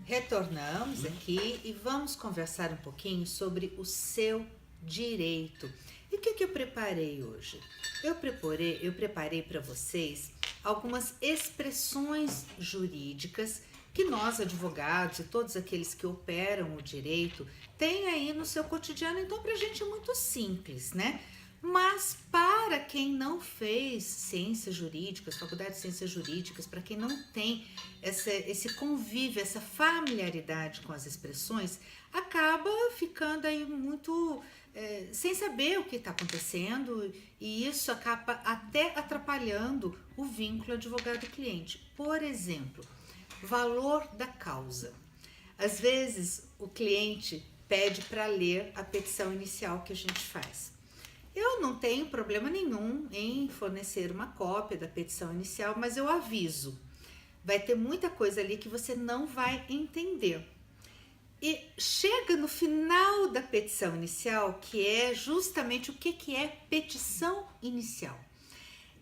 Retornamos aqui e vamos conversar um pouquinho sobre o seu direito. E o que eu preparei hoje? Eu preparei para vocês algumas expressões jurídicas que nós, advogados e todos aqueles que operam o direito, têm aí no seu cotidiano. Então, para a gente é muito simples, né? Mas para quem não fez ciências jurídicas, faculdade de ciências jurídicas, para quem não tem esse convívio, essa familiaridade com as expressões, acaba ficando aí muito sem saber o que está acontecendo, e isso acaba até atrapalhando o vínculo advogado-cliente. Por exemplo, valor da causa. Às vezes o cliente pede para ler a petição inicial que a gente faz. Eu não tenho problema nenhum em fornecer uma cópia da petição inicial, mas eu aviso, vai ter muita coisa ali que você não vai entender. E chega no final da petição inicial, que é justamente o que é petição inicial.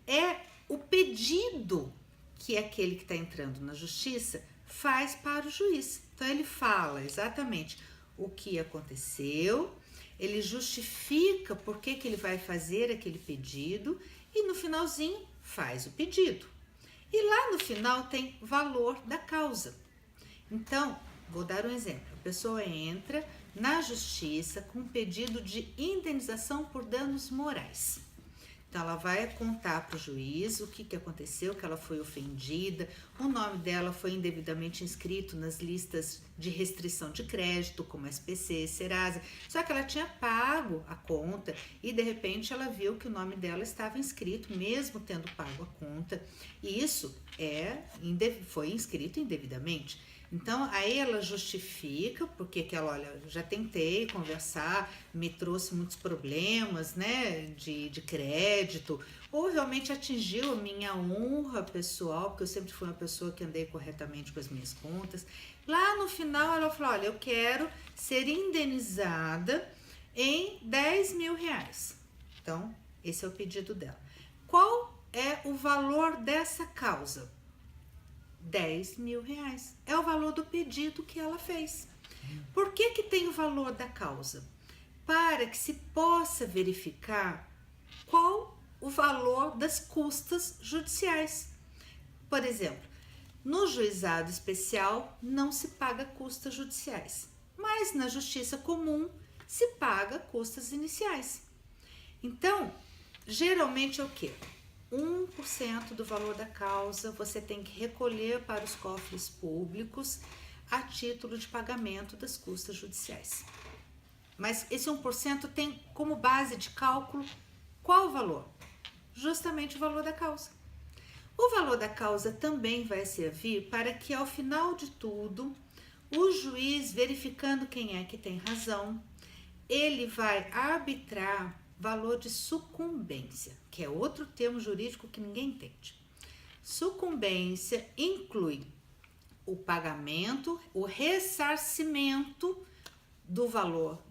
É o pedido que aquele que está entrando na justiça faz para o juiz. Então ele fala exatamente o que aconteceu, ele justifica por que ele vai fazer aquele pedido e no finalzinho faz o pedido. E lá no final tem valor da causa. Então, vou dar um exemplo. A pessoa entra na justiça com um pedido de indenização por danos morais. Então, ela vai contar para o juiz o que aconteceu, que ela foi ofendida, o nome dela foi indevidamente inscrito nas listas de restrição de crédito, como SPC, Serasa, só que ela tinha pago a conta e, de repente, ela viu que o nome dela estava inscrito, mesmo tendo pago a conta, e isso foi inscrito indevidamente. Então, aí ela justifica porque ela, olha, já tentei conversar, me trouxe muitos problemas, né, de crédito, ou realmente atingiu a minha honra pessoal, porque eu sempre fui uma pessoa que andei corretamente com as minhas contas. Lá no final ela falou, olha, eu quero ser indenizada em 10 mil reais. Então, esse é o pedido dela. Qual é o valor dessa causa? 10 mil reais. É o valor do pedido que ela fez. Por que tem o valor da causa? Para que se possa verificar qual o valor das custas judiciais. Por exemplo, no juizado especial não se paga custas judiciais, mas na justiça comum se paga custas iniciais. Então, geralmente é o quê? 1% do valor da causa você tem que recolher para os cofres públicos a título de pagamento das custas judiciais. Mas esse 1% tem como base de cálculo qual o valor? Justamente o valor da causa. O valor da causa também vai servir para que, ao final de tudo, o juiz, verificando quem é que tem razão, ele vai arbitrar valor de sucumbência, que é outro termo jurídico que ninguém entende. Sucumbência inclui o pagamento, o ressarcimento do valor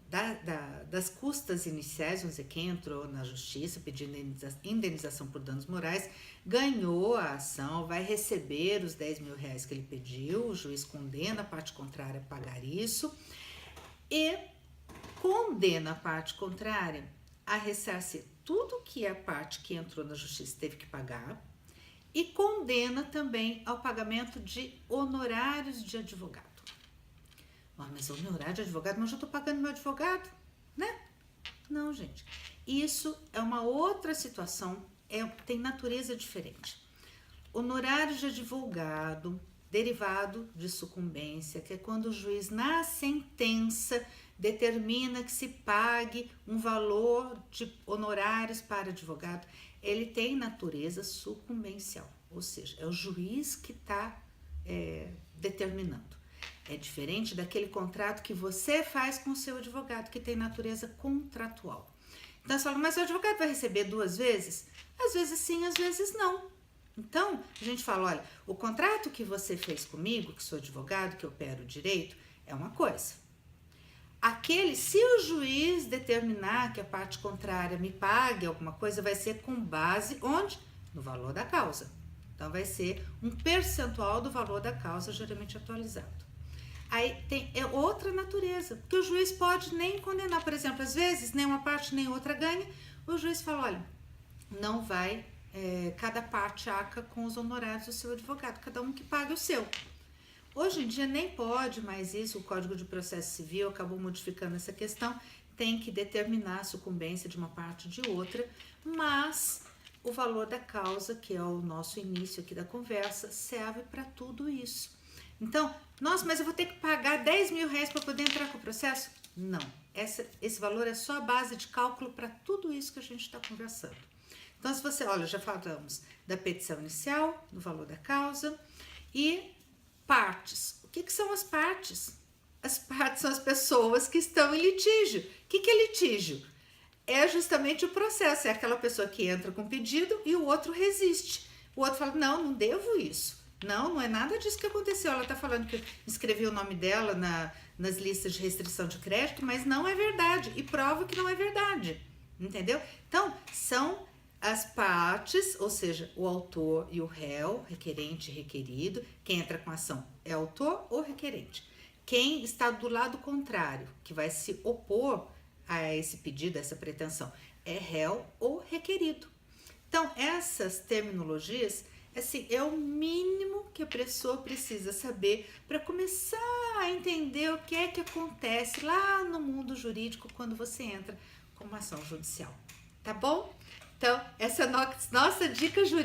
das custas iniciais. Vamos dizer, quem entrou na justiça pedindo indenização por danos morais, ganhou a ação, vai receber os 10 mil reais que ele pediu, o juiz condena a parte contrária a pagar isso e condena a parte contrária a ressarcir tudo que a parte que entrou na justiça teve que pagar e condena também ao pagamento de honorários de advogado. Mas honorário de advogado, mas eu estou pagando meu advogado, né? Não, gente. Isso é uma outra situação, tem natureza diferente. Honorário de advogado, derivado de sucumbência, que é quando o juiz, na sentença, determina que se pague um valor de honorários para advogado, ele tem natureza sucumbencial, ou seja, é o juiz que está determinando. É diferente daquele contrato que você faz com o seu advogado, que tem natureza contratual. Então você fala, mas o advogado vai receber 2 vezes? Às vezes sim, às vezes não. Então, a gente fala, olha, o contrato que você fez comigo, que sou advogado, que opero o direito, é uma coisa. Se o juiz determinar que a parte contrária me pague alguma coisa, vai ser com base onde? No valor da causa. Então, vai ser um percentual do valor da causa, geralmente atualizado. Aí é outra natureza, porque o juiz pode nem condenar, por exemplo, às vezes nem uma parte nem outra ganha, o juiz fala, olha, não vai, cada parte arca com os honorários do seu advogado, cada um que pague o seu. Hoje em dia nem pode mais isso, o Código de Processo Civil acabou modificando essa questão, tem que determinar a sucumbência de uma parte ou de outra, mas o valor da causa, que é o nosso início aqui da conversa, serve para tudo isso. Então, nossa, mas eu vou ter que pagar 10 mil reais para poder entrar com o processo? Não, esse valor é só a base de cálculo para tudo isso que a gente está conversando. Então, se você, olha, já falamos da petição inicial, do valor da causa e partes. O que são as partes? As partes são as pessoas que estão em litígio. O que é litígio? É justamente o processo, é aquela pessoa que entra com pedido e o outro resiste. O outro fala, não devo isso. Não é nada disso que aconteceu. Ela está falando que eu escrevi o nome dela nas listas de restrição de crédito, mas não é verdade. E prova que não é verdade. Entendeu? Então, são as partes, ou seja, o autor e o réu, requerente e requerido. Quem entra com a ação é autor ou requerente. Quem está do lado contrário, que vai se opor a esse pedido, a essa pretensão, é réu ou requerido. Então, essas terminologias, assim, é o mínimo que a pessoa precisa saber para começar a entender o que é que acontece lá no mundo jurídico quando você entra com uma ação judicial. Tá bom? Então, essa é a nossa dica jurídica.